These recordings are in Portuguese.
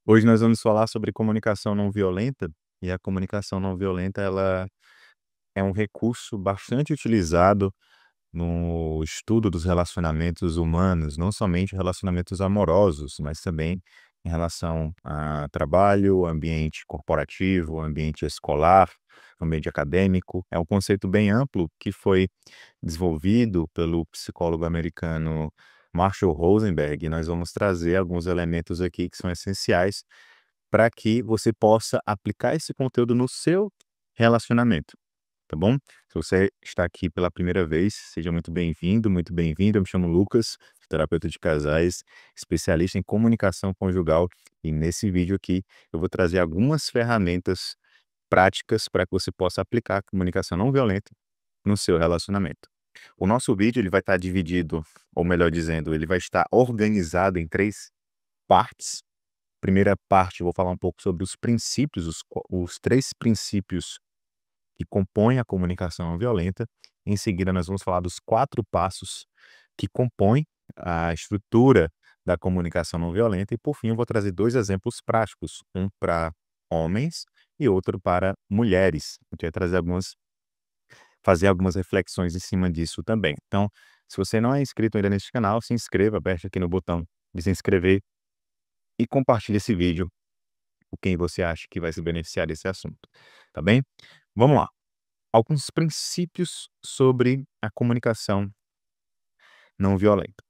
Hoje nós vamos falar sobre comunicação não violenta, e a comunicação não violenta ela é um recurso bastante utilizado no estudo dos relacionamentos humanos, não somente relacionamentos amorosos, mas também em relação a trabalho, ambiente corporativo, ambiente escolar, ambiente acadêmico. É um conceito bem amplo que foi desenvolvido pelo psicólogo americano Marshall Rosenberg, e nós vamos trazer alguns elementos aqui que são essenciais para que você possa aplicar esse conteúdo no seu relacionamento, tá bom? Se você está aqui pela primeira vez, seja muito bem-vindo, muito bem-vinda. Eu me chamo Lucas, terapeuta de casais, especialista em comunicação conjugal, e nesse vídeo aqui eu vou trazer algumas ferramentas práticas para que você possa aplicar a comunicação não violenta no seu relacionamento. O nosso vídeo ele vai estar dividido, ou melhor dizendo, ele vai estar organizado em três partes. Primeira parte, eu vou falar um pouco sobre os princípios, os três princípios que compõem a comunicação não violenta. Em seguida, nós vamos falar dos quatro passos que compõem a estrutura da comunicação não violenta. E, por fim, eu vou trazer dois exemplos práticos, um para homens e outro para mulheres. A gente vai fazer algumas reflexões em cima disso também. Então, se você não é inscrito ainda neste canal, se inscreva, aperte aqui no botão de se inscrever e compartilhe esse vídeo com quem você acha que vai se beneficiar desse assunto, tá bem? Vamos lá. Alguns princípios sobre a comunicação não violenta.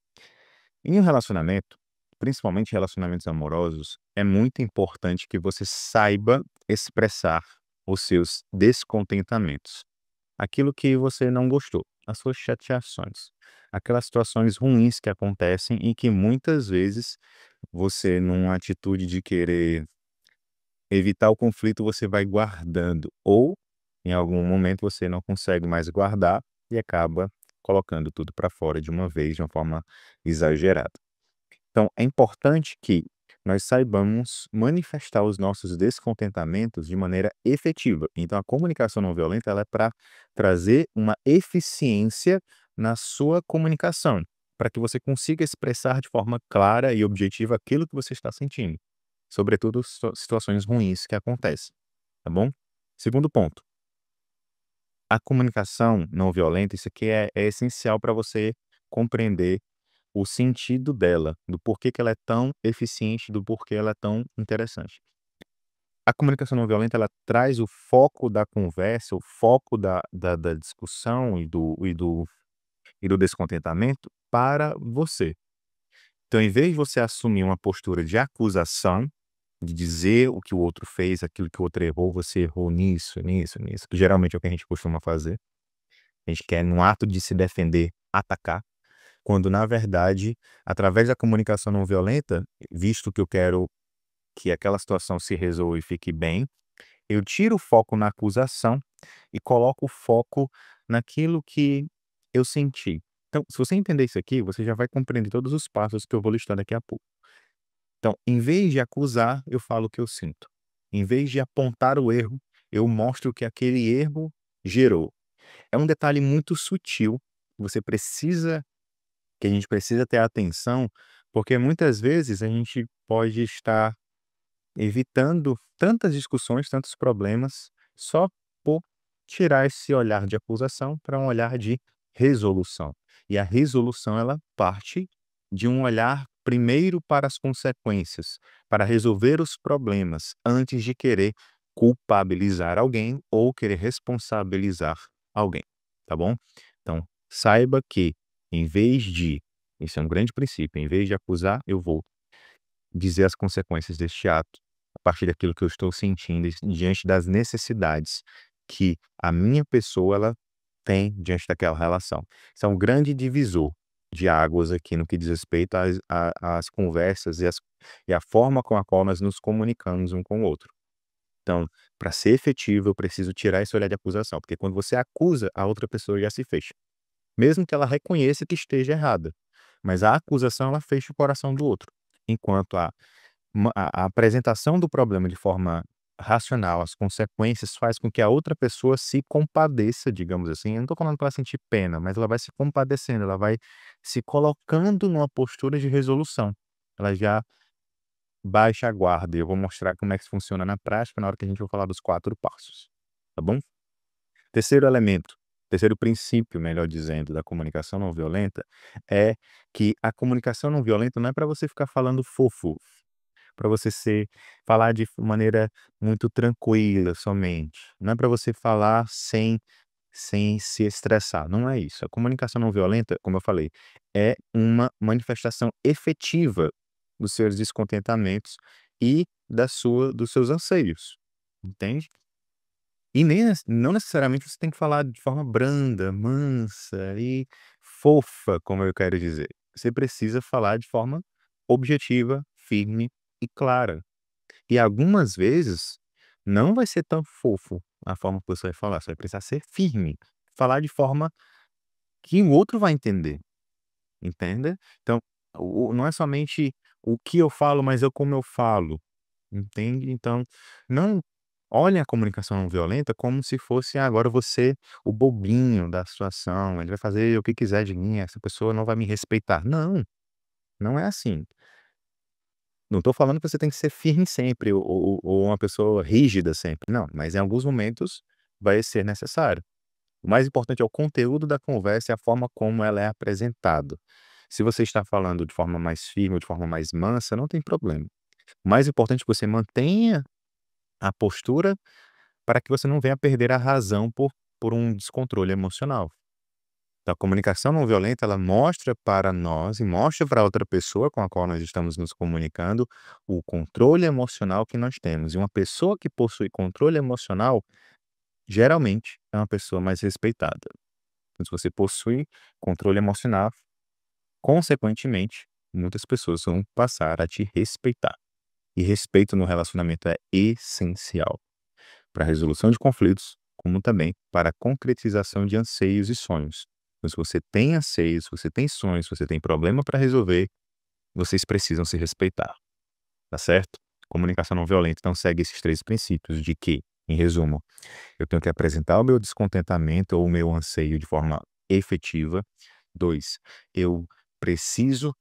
Em um relacionamento, principalmente relacionamentos amorosos, é muito importante que você saiba expressar os seus descontentamentos, aquilo que você não gostou, as suas chateações, aquelas situações ruins que acontecem e que muitas vezes você, numa atitude de querer evitar o conflito, você vai guardando, ou em algum momento você não consegue mais guardar e acaba colocando tudo para fora de uma vez, de uma forma exagerada. Então, é importante que nós saibamos manifestar os nossos descontentamentos de maneira efetiva. Então, a comunicação não violenta ela é para trazer uma eficiência na sua comunicação, para que você consiga expressar de forma clara e objetiva aquilo que você está sentindo, sobretudo situações ruins que acontecem, tá bom? Segundo ponto, a comunicação não violenta, isso aqui é essencial para você compreender o sentido dela, do porquê que ela é tão eficiente, do porquê ela é tão interessante. A comunicação não violenta, ela traz o foco da conversa, o foco da discussão e do descontentamento para você. Então, em vez de você assumir uma postura de acusação, de dizer o que o outro fez, aquilo que o outro errou, você errou nisso, nisso, nisso, que geralmente é o que a gente costuma fazer. A gente quer, num ato de se defender, atacar, quando na verdade, através da comunicação não violenta, visto que eu quero que aquela situação se resolva e fique bem, eu tiro o foco na acusação e coloco o foco naquilo que eu senti. Então, se você entender isso aqui, você já vai compreender todos os passos que eu vou listar daqui a pouco. Então, em vez de acusar, eu falo o que eu sinto. Em vez de apontar o erro, eu mostro o que aquele erro gerou. É um detalhe muito sutil, você precisa que a gente precisa ter atenção, porque muitas vezes a gente pode estar evitando tantas discussões, tantos problemas, só por tirar esse olhar de acusação para um olhar de resolução. E a resolução, ela parte de um olhar primeiro para as consequências, para resolver os problemas, antes de querer culpabilizar alguém ou querer responsabilizar alguém, tá bom? Então, saiba que, em vez de, esse é um grande princípio, em vez de acusar, eu vou dizer as consequências deste ato, a partir daquilo que eu estou sentindo diante das necessidades que a minha pessoa ela tem diante daquela relação. Isso é um grande divisor de águas aqui no que diz respeito às conversas e a forma com a qual nós nos comunicamos um com o outro. Então, para ser efetivo, eu preciso tirar esse olhar de acusação, porque quando você acusa, a outra pessoa já se fecha. Mesmo que ela reconheça que esteja errada, mas a acusação ela fecha o coração do outro, enquanto a apresentação do problema de forma racional, as consequências, faz com que a outra pessoa se compadeça, digamos assim. Eu não estou falando para ela sentir pena, mas ela vai se compadecendo, ela vai se colocando numa postura de resolução. Ela já baixe a guarda e eu vou mostrar como é que funciona na prática na hora que a gente for falar dos 4 passos, tá bom? Terceiro elemento, terceiro princípio, melhor dizendo, da comunicação não violenta, é que a comunicação não violenta não é para você ficar falando fofo, para você falar de maneira muito tranquila somente, não é para você falar sem se estressar, não é isso. A comunicação não violenta, como eu falei, é uma manifestação efetiva dos seus descontentamentos e dos seus anseios, entende? E nem não necessariamente você tem que falar de forma branda, mansa e fofa, como eu quero dizer. Você precisa falar de forma objetiva, firme e clara. E algumas vezes não vai ser tão fofo a forma que você vai falar, você vai precisar ser firme, falar de forma que o outro vai entender, entende? Então, não é somente o que eu falo, mas é como eu falo. Entende? Então, não olhem a comunicação não violenta como se fosse: "Ah, agora você o bobinho da situação, ele vai fazer o que quiser de mim, essa pessoa não vai me respeitar". Não, não é assim. Não estou falando que você tem que ser firme sempre ou uma pessoa rígida sempre, não, mas em alguns momentos vai ser necessário. O mais importante é o conteúdo da conversa e a forma como ela é apresentada. Se você está falando de forma mais firme ou de forma mais mansa, não tem problema. O mais importante é que você mantenha a postura para que você não venha perder a razão por um descontrole emocional. Então, a comunicação não violenta, ela mostra para nós e mostra para outra pessoa com a qual nós estamos nos comunicando o controle emocional que nós temos. E uma pessoa que possui controle emocional, geralmente, é uma pessoa mais respeitada. Então, se você possui controle emocional, consequentemente, muitas pessoas vão passar a te respeitar. E respeito no relacionamento é essencial para a resolução de conflitos, como também para a concretização de anseios e sonhos. Então, se você tem anseios, se você tem sonhos, se você tem problema para resolver, vocês precisam se respeitar, tá certo? Comunicação não violenta, então segue esses 3 princípios de que, em resumo, eu tenho que apresentar o meu descontentamento ou o meu anseio de forma efetiva. 2, eu preciso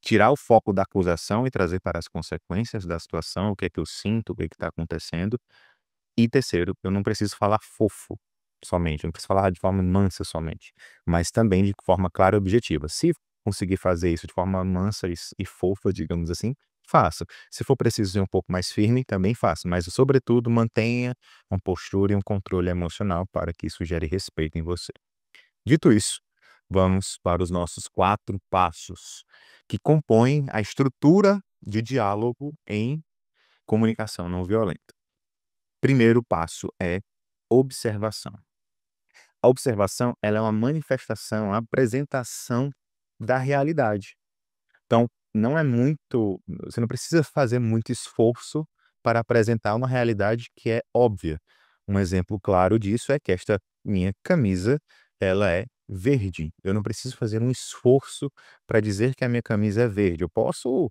tirar o foco da acusação e trazer para as consequências da situação, o que é que eu sinto, o que é que está acontecendo. E terceiro, eu não preciso falar fofo somente, eu não preciso falar de forma mansa somente, mas também de forma clara e objetiva. Se conseguir fazer isso de forma mansa e fofa, digamos assim, faça. Se for preciso ser um pouco mais firme, também faça, mas sobretudo mantenha uma postura e um controle emocional para que isso gere respeito em você. Dito isso, vamos para os nossos 4 passos, que compõem a estrutura de diálogo em comunicação não violenta. Primeiro passo é observação. A observação, ela é uma manifestação, uma apresentação da realidade. Então, não é muito você não precisa fazer muito esforço para apresentar uma realidade que é óbvia. Um exemplo claro disso é que esta minha camisa, ela é verde. Eu não preciso fazer um esforço para dizer que a minha camisa é verde. Eu posso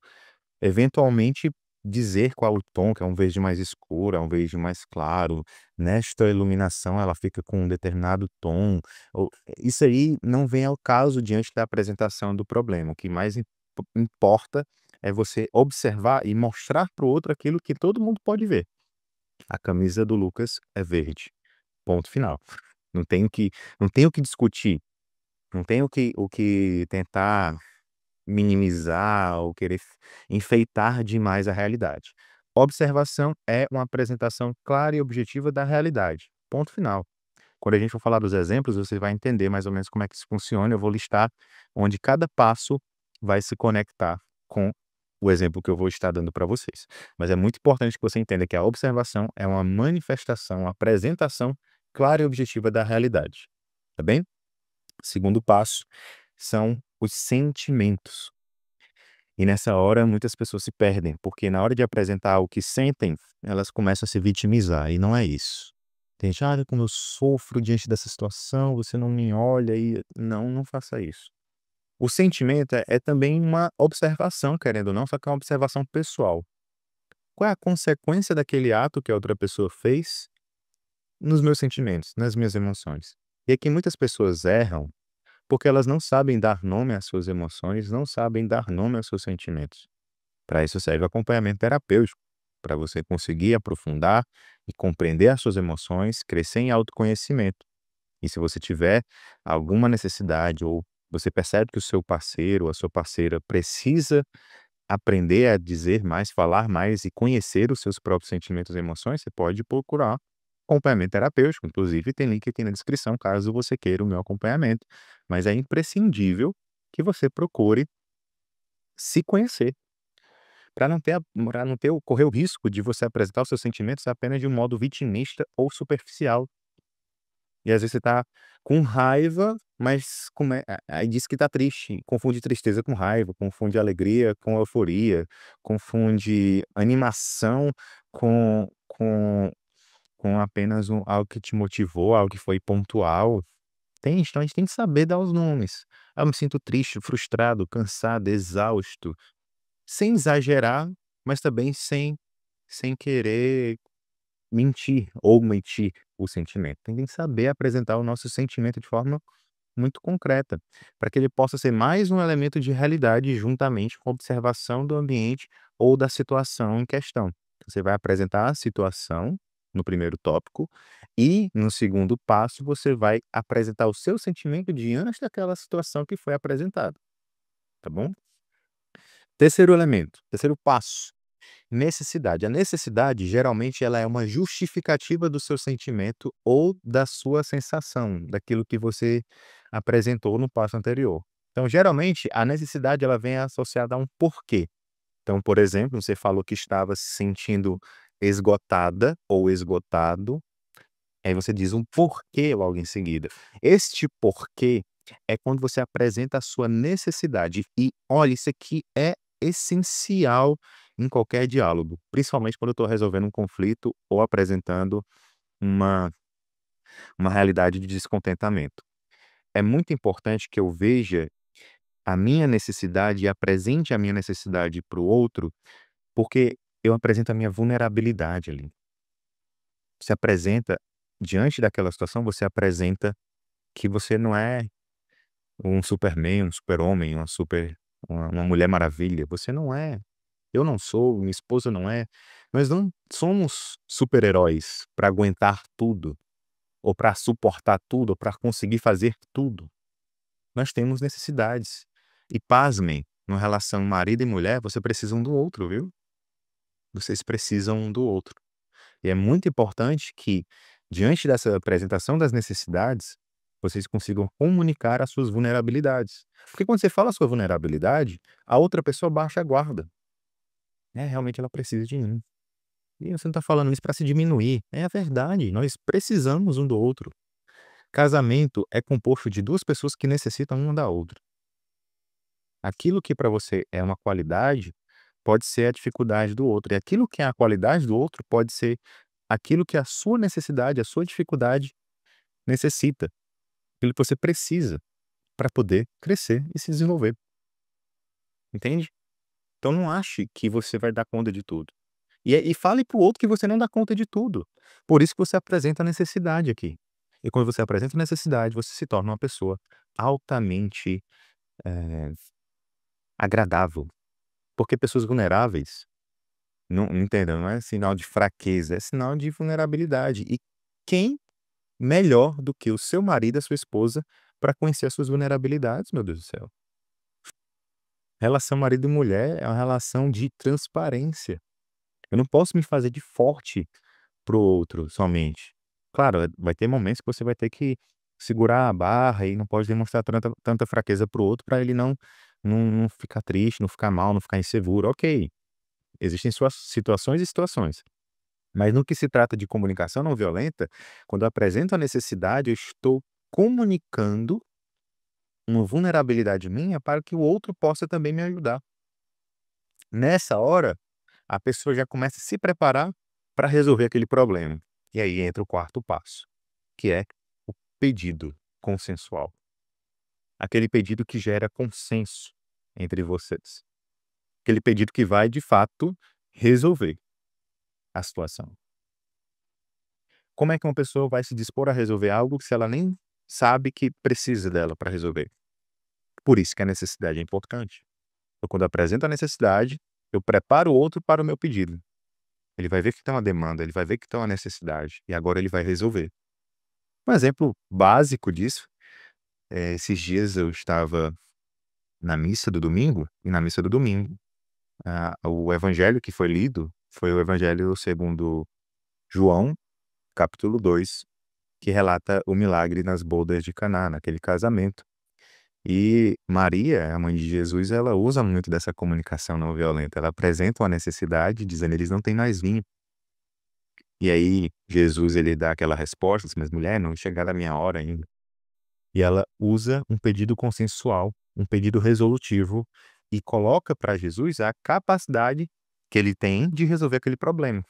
eventualmente dizer qual o tom, que é um verde mais escuro, é um verde mais claro, nesta iluminação ela fica com um determinado tom, isso aí não vem ao caso diante da apresentação do problema, o que mais importa é você observar e mostrar para o outro aquilo que todo mundo pode ver. A camisa do Lucas é verde, ponto final. Não tenho que não tenho que discutir, não tenho o que tentar minimizar ou querer enfeitar demais a realidade. Observação é uma apresentação clara e objetiva da realidade. Ponto final. Quando a gente for falar dos exemplos, você vai entender mais ou menos como é que isso funciona. Eu vou listar onde cada passo vai se conectar com o exemplo que eu vou estar dando para vocês. Mas é muito importante que você entenda que a observação é uma manifestação, uma apresentação clara e objetiva da realidade. Tá bem? Segundo passo são os sentimentos. E nessa hora muitas pessoas se perdem, porque na hora de apresentar o que sentem, elas começam a se vitimizar, e não é isso. Tem gente: "Olha como eu sofro diante dessa situação, você não me olha", e não, não faça isso. O sentimento é também uma observação, querendo ou não, só que é uma observação pessoal. Qual é a consequência daquele ato que a outra pessoa fez nos meus sentimentos, nas minhas emoções? E aqui muitas pessoas erram, porque elas não sabem dar nome às suas emoções, não sabem dar nome aos seus sentimentos. Para isso serve o acompanhamento terapêutico, para você conseguir aprofundar e compreender as suas emoções, crescer em autoconhecimento. E se você tiver alguma necessidade ou você percebe que o seu parceiro ou a sua parceira precisa aprender a dizer mais, falar mais e conhecer os seus próprios sentimentos e emoções, você pode procurar acompanhamento terapêutico. Inclusive, tem link aqui na descrição caso você queira o meu acompanhamento. Mas é imprescindível que você procure se conhecer, para não ter, correr o risco de você apresentar os seus sentimentos apenas de um modo vitimista ou superficial. E às vezes você tá com raiva, mas aí diz que tá triste, confunde tristeza com raiva, confunde alegria com euforia, confunde animação com apenas algo que te motivou, algo que foi pontual. Então a gente tem que saber dar os nomes. "Ah, eu me sinto triste, frustrado, cansado, exausto", sem exagerar, mas também sem querer mentir ou omitir o sentimento. Tem que saber apresentar o nosso sentimento de forma muito concreta, para que ele possa ser mais um elemento de realidade juntamente com a observação do ambiente ou da situação em questão. Você vai apresentar a situação no primeiro tópico e no segundo passo você vai apresentar o seu sentimento diante daquela situação que foi apresentada, tá bom? Terceiro elemento, terceiro passo. Necessidade. A necessidade, geralmente, ela é uma justificativa do seu sentimento ou da sua sensação, daquilo que você apresentou no passo anterior. Então, geralmente, a necessidade ela vem associada a um porquê. Então, por exemplo, você falou que estava se sentindo esgotada ou esgotado, aí você diz um porquê logo em seguida. Este porquê é quando você apresenta a sua necessidade. E olha, isso aqui é essencial em qualquer diálogo, principalmente quando eu estou resolvendo um conflito ou apresentando uma, uma realidade de descontentamento. É muito importante que eu veja a minha necessidade e apresente a minha necessidade para o outro, porque eu apresento a minha vulnerabilidade ali. Você apresenta, diante daquela situação, você apresenta que você não é um Superman, um super-homem, uma Mulher Maravilha. Você não é. Eu não sou, minha esposa não é. Nós não somos super-heróis para aguentar tudo, ou para suportar tudo, ou para conseguir fazer tudo. Nós temos necessidades. E pasmem, numa relação marido e mulher, você precisa um do outro, viu? Vocês precisam um do outro. E é muito importante que, diante dessa apresentação das necessidades, vocês consigam comunicar as suas vulnerabilidades. Porque quando você fala a sua vulnerabilidade, a outra pessoa baixa a guarda. É, realmente ela precisa de mim. E você não está falando isso para se diminuir. É a verdade, nós precisamos um do outro. Casamento é composto de duas pessoas que necessitam uma da outra. Aquilo que para você é uma qualidade, pode ser a dificuldade do outro. E aquilo que é a qualidade do outro pode ser aquilo que a sua necessidade, a sua dificuldade necessita. Aquilo que você precisa para poder crescer e se desenvolver. Entende? Então não ache que você vai dar conta de tudo. E fale para o outro que você não dá conta de tudo. Por isso que você apresenta a necessidade aqui. E quando você apresenta a necessidade, você se torna uma pessoa altamente eh, agradável. Porque pessoas vulneráveis, não entenda, não é sinal de fraqueza, é sinal de vulnerabilidade. E quem melhor do que o seu marido, a sua esposa, para conhecer as suas vulnerabilidades, meu Deus do céu? Relação marido e mulher é uma relação de transparência. Eu não posso me fazer de forte para o outro somente. Claro, vai ter momentos que você vai ter que segurar a barra e não pode demonstrar tanta fraqueza para o outro para ele não ficar triste, não ficar mal, não ficar inseguro. Ok, existem suas situações e situações. Mas no que se trata de comunicação não violenta, quando eu apresento a necessidade, eu estou comunicando uma vulnerabilidade minha para que o outro possa também me ajudar. Nessa hora, a pessoa já começa a se preparar para resolver aquele problema. E aí entra o quarto passo, que é o pedido consensual. Aquele pedido que gera consenso entre vocês. Aquele pedido que vai, de fato, resolver a situação. Como é que uma pessoa vai se dispor a resolver algo se ela nem sabe que precisa dela para resolver? Por isso que a necessidade é importante. Então, quando apresenta a necessidade, eu preparo o outro para o meu pedido. Ele vai ver que tem uma demanda, ele vai ver que tem uma necessidade, e agora ele vai resolver. Um exemplo básico disso, esses dias eu estava na missa do domingo, e na missa do domingo, o evangelho que foi lido foi o evangelho segundo João, capítulo 2, que relata o milagre nas bodas de Caná, naquele casamento. E Maria, a mãe de Jesus, ela usa muito dessa comunicação não violenta. Ela apresenta uma necessidade, dizendo: "Eles não têm mais vinho". E aí Jesus, ele dá aquela resposta, assim: "Mas mulher, não chegada a minha hora ainda". E ela usa um pedido consensual, um pedido resolutivo, e coloca para Jesus a capacidade que ele tem de resolver aquele problema.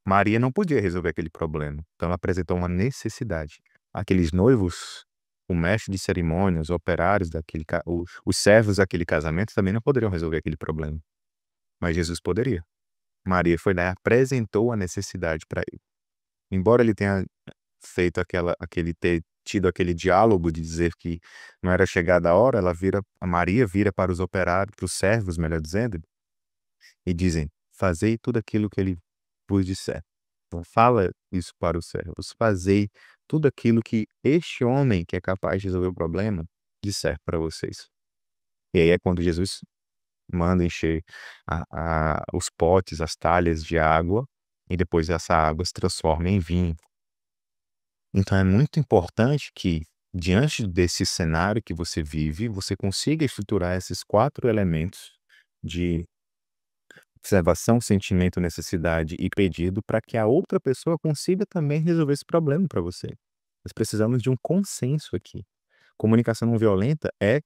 Maria não podia resolver aquele problema, então ela apresentou uma necessidade. Aqueles noivos, o mestre de cerimônias, os operários daquele os servos daquele casamento também não poderiam resolver aquele problema, mas Jesus poderia. Maria foi lá e apresentou a necessidade para ele. Embora ele tenha feito ter tido aquele diálogo de dizer que não era chegada a hora, a Maria vira para os operários, para os servos, melhor dizendo, e dizem: "Fazei tudo aquilo que ele vos disser". Então fala isso para os servos: "Fazei tudo aquilo que este homem, que é capaz de resolver o problema, disser para vocês". E aí é quando Jesus manda encher os potes, as talhas de água, e depois essa água se transforma em vinho. Então é muito importante que, diante desse cenário que você vive, você consiga estruturar esses 4 elementos de observação, sentimento, necessidade e pedido, para que a outra pessoa consiga também resolver esse problema para você. Nós precisamos de um consenso aqui. Comunicação não violenta é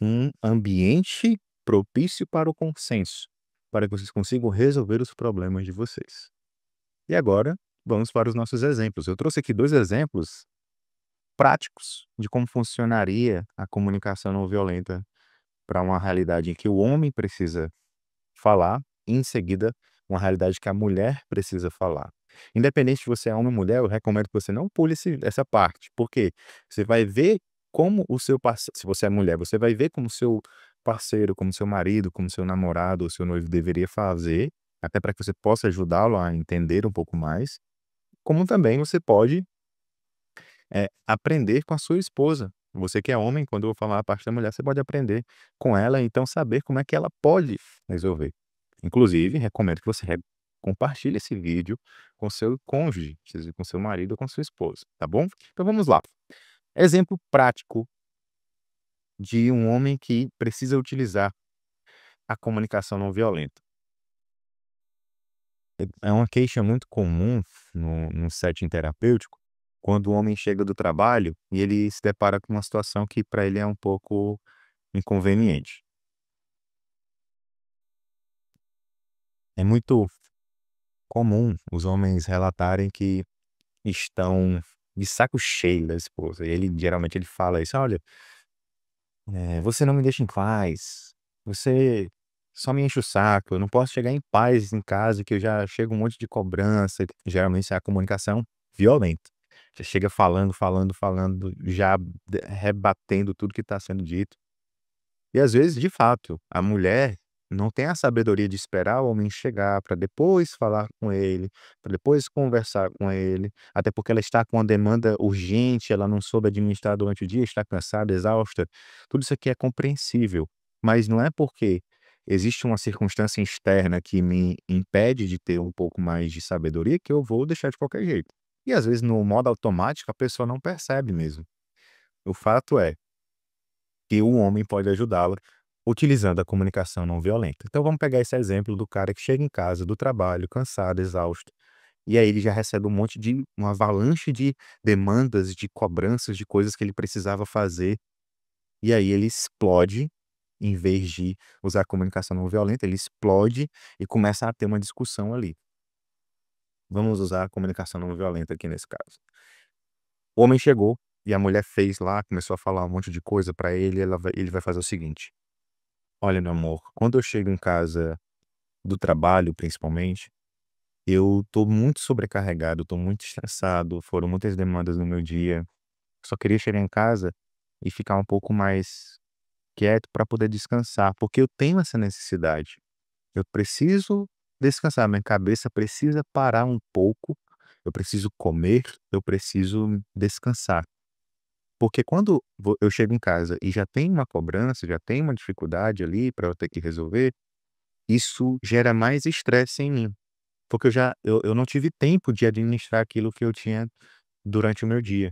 um ambiente propício para o consenso, para que vocês consigam resolver os problemas de vocês. E agora, vamos para os nossos exemplos. Eu trouxe aqui 2 exemplos práticos de como funcionaria a comunicação não violenta para uma realidade em que o homem precisa falar, e em seguida, uma realidade que a mulher precisa falar. Independente se você é homem ou mulher, eu recomendo que você não pule essa parte, porque você vai ver como o seu parceiro, se você é mulher, você vai ver como o seu parceiro, como seu marido, como seu namorado ou seu noivo deveria fazer, até para que você possa ajudá-lo a entender um pouco mais, como também você pode aprender com a sua esposa. Você que é homem, quando eu vou falar a parte da mulher, você pode aprender com ela, então saber como é que ela pode resolver. Inclusive, recomendo que você compartilhe esse vídeo com seu cônjuge, seja com seu marido ou com sua esposa, tá bom? Então vamos lá. Exemplo prático de um homem que precisa utilizar a comunicação não violenta. É uma queixa muito comum no setting terapêutico, quando o homem chega do trabalho e ele se depara com uma situação que para ele é um pouco inconveniente. É muito comum os homens relatarem que estão de saco cheio da esposa. E geralmente ele fala isso: "Olha, você não me deixa em paz, você só me enche o saco, eu não posso chegar em paz em casa que eu já chego um monte de cobrança". Geralmente isso é a comunicação violenta. Você chega falando, falando, falando, já rebatendo tudo que está sendo dito. E às vezes, de fato, a mulher não tem a sabedoria de esperar o homem chegar para depois falar com ele, para depois conversar com ele, até porque ela está com uma demanda urgente, ela não soube administrar durante o dia, está cansada, exausta. Tudo isso aqui é compreensível, mas não é porque existe uma circunstância externa que me impede de ter um pouco mais de sabedoria que eu vou deixar de qualquer jeito. E às vezes, no modo automático, a pessoa não percebe mesmo. O fato é que o homem pode ajudá-la utilizando a comunicação não violenta. Então vamos pegar esse exemplo do cara que chega em casa do trabalho, cansado, exausto, e aí ele já recebe uma avalanche de demandas, de cobranças, de coisas que ele precisava fazer, e aí ele explode, em vez de usar a comunicação não violenta, ele explode e começa a ter uma discussão ali. Vamos usar a comunicação não violenta aqui nesse caso. O homem chegou e a mulher fez lá, começou a falar um monte de coisa pra ele, ele vai fazer o seguinte: "Olha, meu amor, quando eu chego em casa do trabalho, principalmente, eu tô muito sobrecarregado, tô muito estressado, foram muitas demandas no meu dia. Só queria chegar em casa e ficar um pouco mais quieto para poder descansar, porque eu tenho essa necessidade. Eu preciso descansar, minha cabeça precisa parar um pouco, eu preciso comer, eu preciso descansar. Porque quando eu chego em casa e já tem uma cobrança, já tem uma dificuldade ali para eu ter que resolver, isso gera mais estresse em mim, porque eu não tive tempo de administrar aquilo que eu tinha durante o meu dia.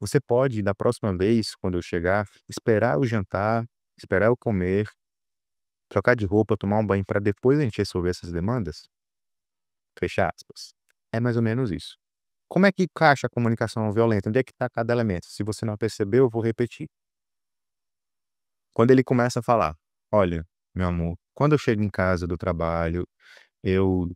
Você pode, da próxima vez, quando eu chegar, esperar o jantar, esperar eu comer, trocar de roupa, tomar um banho para depois a gente resolver essas demandas? Fecha aspas. É mais ou menos isso. Como é que encaixa a comunicação não violenta? Onde é que está cada elemento? Se você não percebeu, eu vou repetir. Quando ele começa a falar: "Olha, meu amor, quando eu chego em casa do trabalho, eu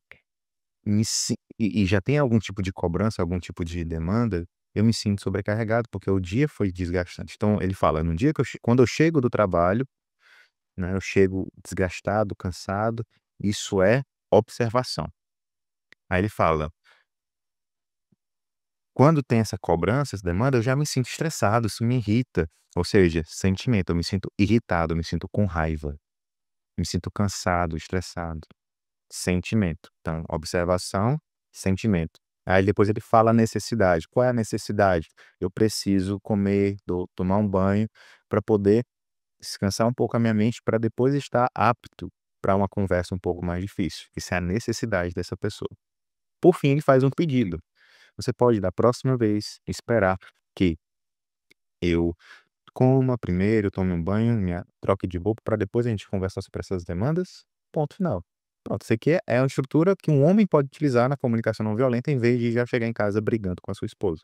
me si e já tem algum tipo de cobrança, algum tipo de demanda, eu me sinto sobrecarregado, porque o dia foi desgastante". Então ele fala: "No dia que quando eu chego do trabalho, né, eu chego desgastado, cansado, isso é observação". Aí ele fala: "Quando tem essa cobrança, essa demanda, eu já me sinto estressado, isso me irrita". Ou seja, sentimento, eu me sinto irritado, eu me sinto com raiva, me sinto cansado, estressado. Sentimento. Então, observação, sentimento. Aí depois ele fala a necessidade. Qual é a necessidade? Eu preciso comer, tomar um banho para poder descansar um pouco a minha mente para depois estar apto para uma conversa um pouco mais difícil. Isso é a necessidade dessa pessoa. Por fim, ele faz um pedido. Você pode, da próxima vez, esperar que eu coma primeiro, tome um banho, troque de roupa para depois a gente conversar sobre essas demandas. Ponto final. Pronto, isso aqui é uma estrutura que um homem pode utilizar na comunicação não violenta em vez de já chegar em casa brigando com a sua esposa.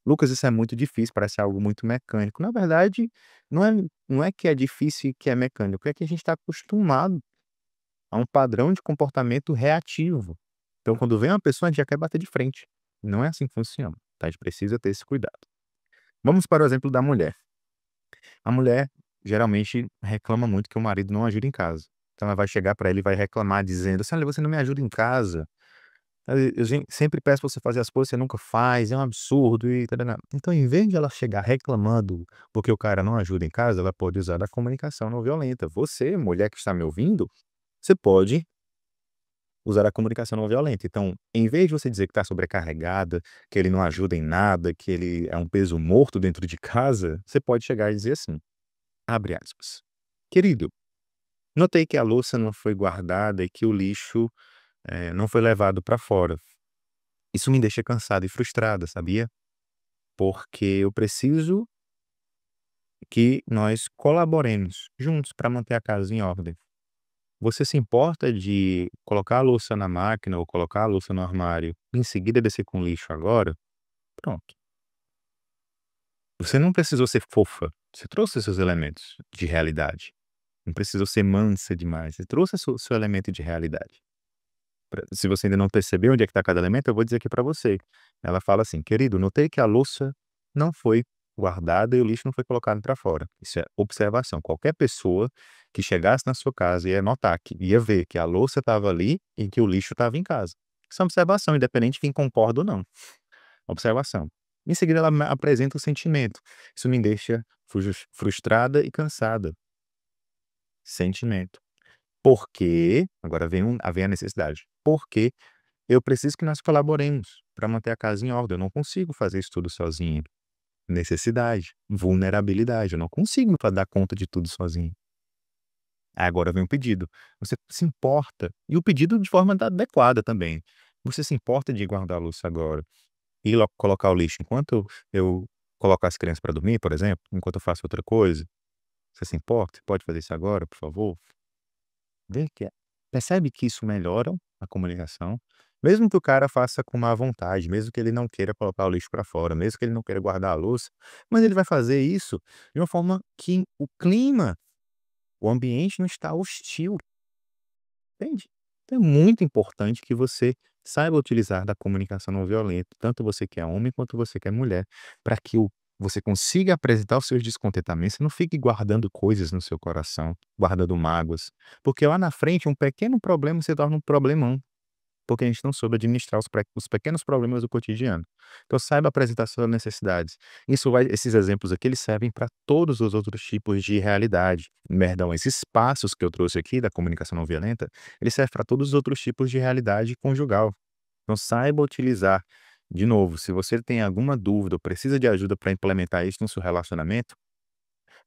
Lucas, isso é muito difícil, parece algo muito mecânico. Na verdade, não é que é difícil e que é mecânico, é que a gente está acostumado a um padrão de comportamento reativo. Então, quando vem uma pessoa, a gente já quer bater de frente. Não é assim que funciona, tá? A gente precisa ter esse cuidado. Vamos para o exemplo da mulher. A mulher geralmente reclama muito que o marido não ajuda em casa. Então ela vai chegar para ele e vai reclamar dizendo assim: "Olha, você não me ajuda em casa. Eu sempre peço pra você fazer as coisas, você nunca faz, é um absurdo e tã-tã-tã". Então, em vez de ela chegar reclamando porque o cara não ajuda em casa, ela pode usar a comunicação não violenta. Você, mulher que está me ouvindo, você pode usar a comunicação não violenta. Então, em vez de você dizer que está sobrecarregada, que ele não ajuda em nada, que ele é um peso morto dentro de casa, você pode chegar e dizer assim, abre aspas: "Querido, notei que a louça não foi guardada e que o lixo, não foi levado para fora. Isso me deixa cansada e frustrada, sabia? Porque eu preciso que nós colaboremos juntos para manter a casa em ordem. Você se importa de colocar a louça na máquina ou colocar a louça no armário, e em seguida descer com o lixo agora?" Pronto. Você não precisou ser fofa, você trouxe seus elementos de realidade. Não precisou ser mansa demais, você trouxe seu elemento de realidade. Se você ainda não percebeu onde é que está cada elemento, eu vou dizer aqui para você. Ela fala assim: "Querido, notei que a louça não foi guardada e o lixo não foi colocado para fora". Isso é observação. Qualquer pessoa que chegasse na sua casa ia notar que ia ver que a louça estava ali e que o lixo estava em casa. Isso é observação, independente de quem concorda ou não. Observação. Em seguida, ela apresenta o sentimento. Isso me deixa frustrada e cansada. Sentimento. Porque, agora vem a necessidade. Porque eu preciso que nós colaboremos para manter a casa em ordem. Eu não consigo fazer isso tudo sozinho. Necessidade, vulnerabilidade. Eu não consigo dar conta de tudo sozinho. Agora vem o pedido. Você se importa, e o pedido de forma adequada também. Você se importa de guardar a louça agora e colocar o lixo enquanto eu coloco as crianças para dormir, por exemplo, enquanto eu faço outra coisa? Você se importa? Você pode fazer isso agora, por favor? Vê que percebe que isso melhora a comunicação, mesmo que o cara faça com má vontade, mesmo que ele não queira colocar o lixo para fora, mesmo que ele não queira guardar a louça, mas ele vai fazer isso de uma forma que o ambiente não está hostil, entende? Então é muito importante que você saiba utilizar da comunicação não violenta, tanto você que é homem quanto você que é mulher, para que você consiga apresentar os seus descontentamentos, você não fique guardando coisas no seu coração, guardando mágoas, porque lá na frente um pequeno problema se torna um problemão. porque a gente não soube administrar os pequenos problemas do cotidiano. Então saiba apresentar suas necessidades. Esses exemplos aqui, eles servem para todos os outros tipos de realidade. Perdão, esses passos que eu trouxe aqui da comunicação não violenta, ele serve para todos os outros tipos de realidade conjugal. Então saiba utilizar. De novo, se você tem alguma dúvida ou precisa de ajuda para implementar isso no seu relacionamento,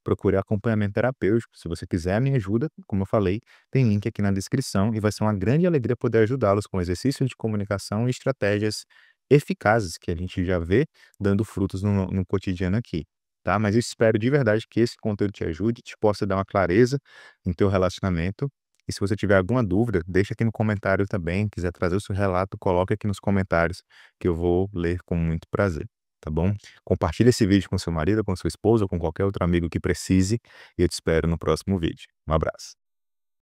procure acompanhamento terapêutico. Se você quiser a minha ajuda, como eu falei, tem link aqui na descrição e vai ser uma grande alegria poder ajudá-los com exercícios de comunicação e estratégias eficazes que a gente já vê dando frutos no cotidiano aqui, tá? Mas eu espero de verdade que esse conteúdo te ajude, te possa dar uma clareza em teu relacionamento. E se você tiver alguma dúvida, deixa aqui no comentário também. Quiser trazer o seu relato, coloque aqui nos comentários que eu vou ler com muito prazer, tá bom? Compartilhe esse vídeo com seu marido, com sua esposa ou com qualquer outro amigo que precise e eu te espero no próximo vídeo. Um abraço.